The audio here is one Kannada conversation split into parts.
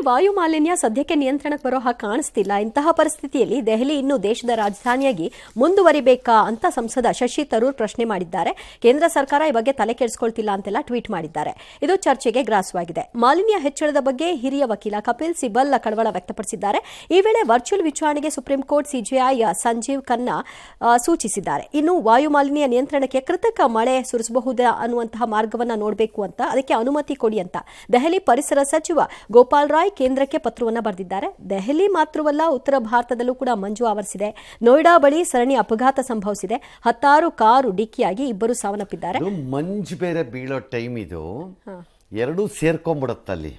ವಾಯು ಮಾಲಿನ್ಯ ಸದ್ಯಕ್ಕೆ ನಿಯಂತ್ರಣಕ್ಕೆ ಬರೋ ಹಾಗೆ ಕಾಣಿಸ್ತಿಲ್ಲ. ಇಂತಹ ಪರಿಸ್ಥಿತಿಯಲ್ಲಿ ದೆಹಲಿ ಇನ್ನು ದೇಶದ ರಾಜಧಾನಿಯಾಗಿ ಮುಂದುವರಿಬೇಕಾ ಅಂತ ಸಂಸದ ಶಶಿ ತರೂರ್ ಪ್ರಶ್ನೆ ಮಾಡಿದ್ದಾರೆ. ಕೇಂದ್ರ ಸರ್ಕಾರ ಈ ಬಗ್ಗೆ ತಲೆ ಕೆಡಿಸಿಕೊಳ್ತಿಲ್ಲ ಅಂತೆಲ್ಲ ಟ್ವೀಟ್ ಮಾಡಿದ್ದಾರೆ. ಇದು ಚರ್ಚೆಗೆ ಗ್ರಾಸವಾಗಿದೆ. ಮಾಲಿನ್ಯ ಹೆಚ್ಚಳದ ಬಗ್ಗೆ ಹಿರಿಯ ವಕೀಲ ಕಪಿಲ್ ಸಿಬಲ್ ಕಳವಳ ವ್ಯಕ್ತಪಡಿಸಿದ್ದಾರೆ. ಈ ವೇಳೆ ವರ್ಚುವಲ್ ವಿಚಾರಣೆಗೆ supreme court CJI Sanjeev Khanna ಸೂಚಿಸಿದ್ದಾರೆ. ಇನ್ನು ವಾಯು ಮಾಲಿನ್ಯ ನಿಯಂತ್ರಣಕ್ಕೆ ಕೃತಕ ಮಳೆ ಸುರಿಸಬಹುದಾ ಅನ್ನುವಂತಹ ಮಾರ್ಗವನ್ನು ನೋಡಬೇಕು ಅಂತ, ಅದಕ್ಕೆ ಅನುಮತಿ ಕೊಡಿ ಅಂತ ದೆಹಲಿ ಪರಿಸರ ಸಚಿವ ಗೋಪಾಲ್ ರಾಯ್ ಕೇಂದ್ರಕ್ಕೆ ಪತ್ರವನ್ನು ಬರೆದಿದ್ದಾರೆ. ದೆಹಲಿ ಮಾತ್ರವಲ್ಲ, ಉತ್ತರ ಭಾರತದಲ್ಲೂ ಕೂಡ ಮಂಜು ಆವರಿಸಿದೆ. ನೋಯ್ಡಾ ಬಳಿ ಸರಣಿ ಅಪಘಾತ ಸಂಭವಿಸಿದೆ. 10 ಕಾರು ಡಿಕ್ಕಿಯಾಗಿ ಇಬ್ಬರು ಸಾವನ್ನಪ್ಪಿದ್ದಾರೆ. ಮಂಜು ಬೇರೆ ಬೀಳೋ ಟೈಮ್ ಇದು, ಎರಡೂ ಸೇರ್ಕೊಂಡ್ಬಿಡುತ್ತಲ್ಲಿ.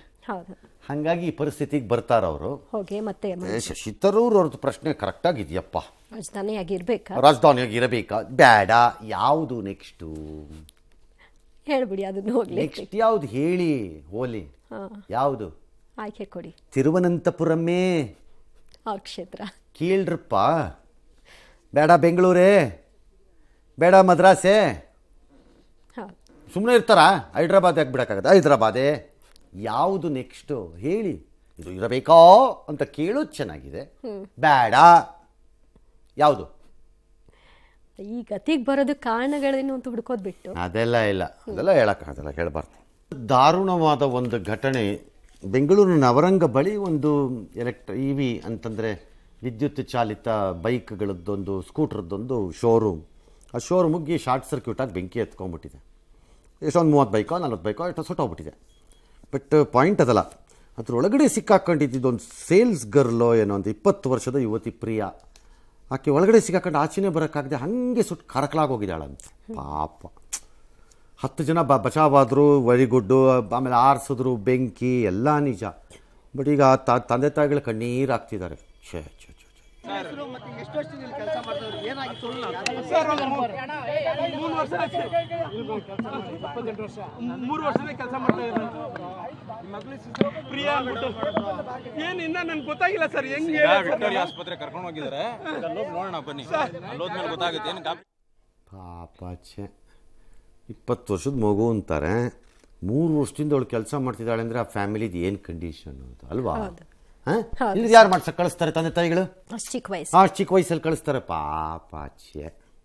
ಹಂಗಾಗಿ ಈ ಪರಿಸ್ಥಿತಿಗೆ ಬರ್ತಾರ ಅವರು. ಮತ್ತೆ ಶಶಿ ತರೂರ್ ಅವ್ರದ್ದು ಪ್ರಶ್ನೆ ಕರೆಕ್ಟ್ ಆಗಿದೆಯಪ್ಪ. ರಾಜಧಾನಿಯಾಗಿರ್ಬೇಕಾ ಬೇಡ, ಯಾವುದು ನೆಕ್ಸ್ಟು ಹೇಳ್ಬಿಡಿ, ಅದನ್ನ ಹೋಗ್ಲಿ. ನೆಕ್ಸ್ಟ್ ಯಾವ್ದು ಹೇಳಿ, ಹೋಲಿ ಯಾವುದು ಆಯ್ಕೆ ಕೊಡಿ. ತಿರುವನಂತಪುರಮೇ ಅವ್ರ ಕ್ಷೇತ್ರ ಕೀಳ್ರಪ್ಪ. ಬೇಡ ಬೆಂಗಳೂರೇ, ಬೇಡ ಮದ್ರಾಸೆ, ಸುಮ್ಮನೆ ಇರ್ತಾರ. ಹೈದ್ರಾಬಾದ್ ಯಾಕೆ ಬಿಡೋಕ್ಕಾಗತ್ತೆ? ಹೈದ್ರಾಬಾದೇ ಯಾವುದು ನೆಕ್ಸ್ಟು ಹೇಳಿ. ಇದು ಇರಬೇಕೋ ಅಂತ ಕೇಳೋದು ಚೆನ್ನಾಗಿದೆ. ಬೇಡ ಯಾವುದು ಈ ಗತಿಗೆ ಬರೋದು ಕಾರಣಗಳೇನು ಅಂತ ಹುಡ್ಕೋದು ಬಿಟ್ಟು ಅದೆಲ್ಲ ಹೇಳಕ್ಕಾಗಲ್ಲ, ಹೇಳಬಾರ್ದು. ದಾರುಣವಾದ ಒಂದು ಘಟನೆ ಬೆಂಗಳೂರಿನ ನವರಂಗ ಬಳಿ ಒಂದು ಇವಿ ಅಂತಂದರೆ ವಿದ್ಯುತ್ ಚಾಲಿತ ಬೈಕ್ಗಳದ್ದೊಂದು ಸ್ಕೂಟ್ರದ್ದೊಂದು ಶೋರೂಮ್. ಆ ಶೋರೂಮಿಗೆ ಶಾರ್ಟ್ ಸರ್ಕ್ಯೂಟಾಗಿ ಬೆಂಕಿ ಎತ್ಕೊಂಡ್ಬಿಟ್ಟಿದೆ. ಎಷ್ಟೊಂದು 30 ಬೈಕೋ 40 ಬೈಕೋ ಎಷ್ಟು ಸುಟ್ಟೋಗ್ಬಿಟ್ಟಿದೆ. ಬಟ್ ಪಾಯಿಂಟ್ ಅದಲ್ಲ, ಅದರೊಳಗಡೆ ಸಿಕ್ಕಾಕೊಂಡಿದ್ದೊಂದು ಸೇಲ್ಸ್ ಗರ್ಲೋ ಏನೋ ಒಂದು 20 ವರ್ಷದ ಯುವತಿ ಪ್ರಿಯಾ. ಆಕೆ ಒಳಗಡೆ ಸಿಕ್ಕಾಕೊಂಡು ಆಚೆನೇ ಬರೋಕ್ಕಾಗದೆ ಹಾಗೆ ಸುಟ್ಟು ಕರಕಲಾಗೋಗಿದ್ದಾಳಂತೆ. ಪಾಪ 10 ಜನ ಬಚಾವಾದರು, ವೆರಿ ಗುಡ್ಡು. ಆಮೇಲೆ ಆರಿಸಿದ್ರು, ಬೆಂಕಿ ಎಲ್ಲ ನಿಜ. ಬಟ್ ಈಗ ತಂದೆ ತಾಯಿಗಳು ಕಣ್ಣೀರು ಹಾಕ್ತಿದ್ದಾರೆ. ಛೇ ಛೇ ಛೇ ಏನಿನ್ನ ನನ್ಗೆ ಗೊತ್ತಾಗಿಲ್ಲ ಸರ್. ಹೆಂಗೆ ವಿಕ್ಟೋರಿಯಾ ಆಸ್ಪತ್ರೆ ಕರ್ಕೊಂಡು ಹೋಗಿದ್ದಾರೆ, ನೋಡೋಣ ಬನ್ನಿ, ಅಲ್ಲೋದ್ಮೇಲೆ ಗೊತ್ತಾಗುತ್ತೆ ಏನು. ಪಾಪ ಛೇ, 20 ವರ್ಷದ ಮಗು ಅಂತಾರೆ. 3 ವರ್ಷದಿಂದ ಅವಳು ಕೆಲಸ ಮಾಡ್ತಿದ್ದಾಳೆ ಅಂದರೆ ಆ ಫ್ಯಾಮಿಲಿದು ಏನು ಕಂಡೀಷನ್ ಅಂತ ಅಲ್ವಾ? ಇಲ್ಲಿ ಯಾರು ಮಾಡ್ಸಕ್ಕೆ ಕಳಿಸ್ತಾರೆ ತಂದೆ ತಾಯಿಗಳು? ಚಿಕ್ಕ ಚಿಕ್ಕ ವಯಸ್ಸಲ್ಲಿ ಕಳಿಸ್ತಾರೆ. ಪಾಪ ಛೇ.